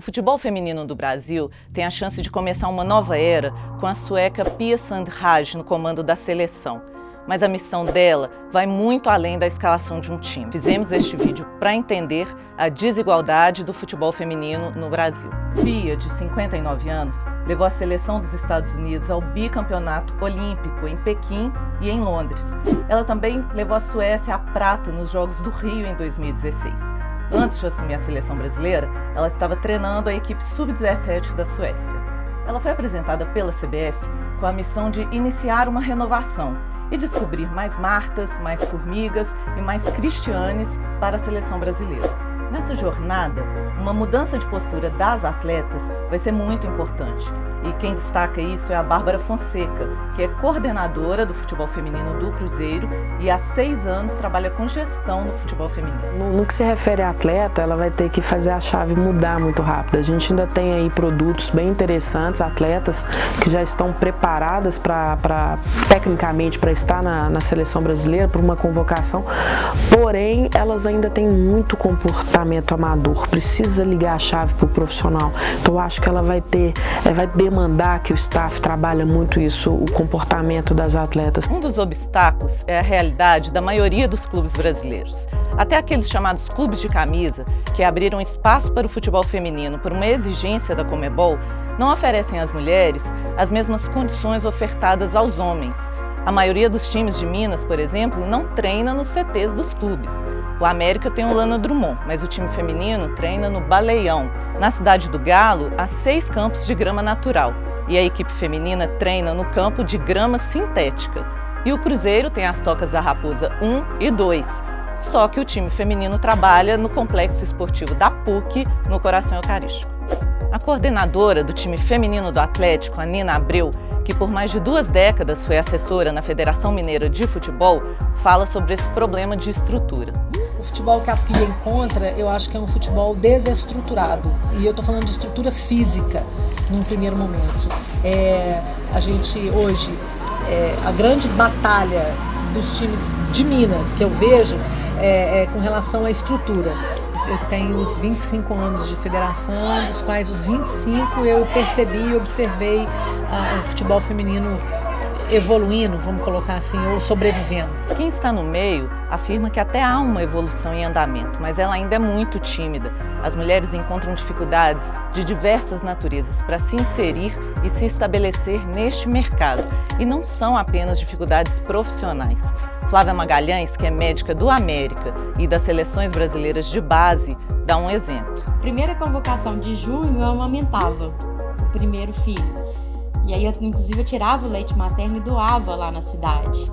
O futebol feminino do Brasil tem a chance de começar uma nova era com a sueca Pia Sundhage no comando da seleção. Mas a missão dela vai muito além da escalação de um time. Fizemos este vídeo para entender a desigualdade do futebol feminino no Brasil. Pia, de 59 anos, levou a seleção dos Estados Unidos ao bicampeonato olímpico em Pequim e em Londres. Ela também levou a Suécia à prata nos Jogos do Rio em 2016. Antes de assumir a seleção brasileira, ela estava treinando a equipe sub-17 da Suécia. Ela foi apresentada pela CBF com a missão de iniciar uma renovação e descobrir mais Martas, mais Formigas e mais Cristianes para a seleção brasileira. Nessa jornada, uma mudança de postura das atletas vai ser muito importante. E quem destaca isso é a Bárbara Fonseca, que é coordenadora do futebol feminino do Cruzeiro e há 6 anos trabalha com gestão no futebol feminino. No que se refere à atleta, ela vai ter que fazer a chave mudar muito rápido. A gente ainda tem aí produtos bem interessantes, atletas que já estão preparadas tecnicamente para estar na seleção brasileira, para uma convocação, porém elas ainda têm muito comportamento amador, precisa ligar a chave para o profissional. Então eu acho que ela vai demandar que o staff trabalhe muito isso, o comportamento das atletas. Um dos obstáculos é a realidade da maioria dos clubes brasileiros. Até aqueles chamados clubes de camisa, que abriram espaço para o futebol feminino por uma exigência da Conmebol, não oferecem às mulheres as mesmas condições ofertadas aos homens. A maioria dos times de Minas, por exemplo, não treina nos CTs dos clubes. O América tem o Lana Drummond, mas o time feminino treina no Baleião. Na Cidade do Galo, há 6 campos de grama natural e a equipe feminina treina no campo de grama sintética. E o Cruzeiro tem as Tocas da Raposa 1 e 2, só que o time feminino trabalha no Complexo Esportivo da PUC, no Coração Eucarístico. A coordenadora do time feminino do Atlético, a Nina Abreu, que por mais de 2 décadas foi assessora na Federação Mineira de Futebol, fala sobre esse problema de estrutura. O futebol que a Pia encontra, eu acho que é um futebol desestruturado. E eu estou falando de estrutura física, num primeiro momento. A gente hoje, a grande batalha dos times de Minas que eu vejo é com relação à estrutura. Eu tenho os 25 anos de federação, dos quais os 25 eu percebi e observei o futebol feminino evoluindo, vamos colocar assim, ou sobrevivendo. Quem está no meio afirma que até há uma evolução em andamento, mas ela ainda é muito tímida. As mulheres encontram dificuldades de diversas naturezas para se inserir e se estabelecer neste mercado. E não são apenas dificuldades profissionais. Flávia Magalhães, que é médica do América e das seleções brasileiras de base, dá um exemplo. Primeira convocação de junho, eu amamentava o primeiro filho. E aí, inclusive, eu tirava o leite materno e doava lá na cidade.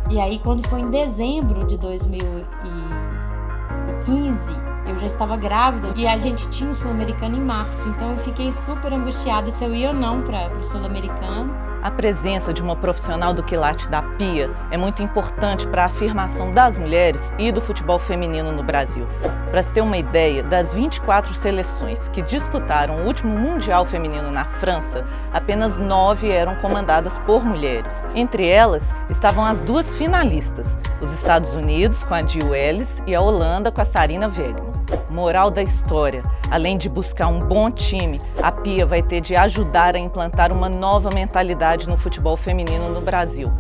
E aí, quando foi em dezembro de 2015, eu já estava grávida e a gente tinha o Sul-Americano em março. Então, eu fiquei super angustiada se eu ia ou não para o Sul-Americano. A presença de uma profissional do quilate da Pia é muito importante para a afirmação das mulheres e do futebol feminino no Brasil. Para se ter uma ideia, das 24 seleções que disputaram o último Mundial Feminino na França, apenas 9 eram comandadas por mulheres. Entre elas estavam as 2 finalistas, os Estados Unidos com a Jill Ellis e a Holanda com a Sarina Wiegman. Moral da história: além de buscar um bom time, a Pia vai ter de ajudar a implantar uma nova mentalidade no futebol feminino no Brasil,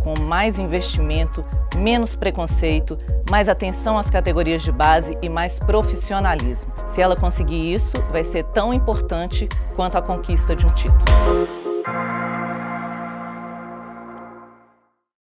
com mais investimento, menos preconceito, mais atenção às categorias de base e mais profissionalismo. Se ela conseguir isso, vai ser tão importante quanto a conquista de um título.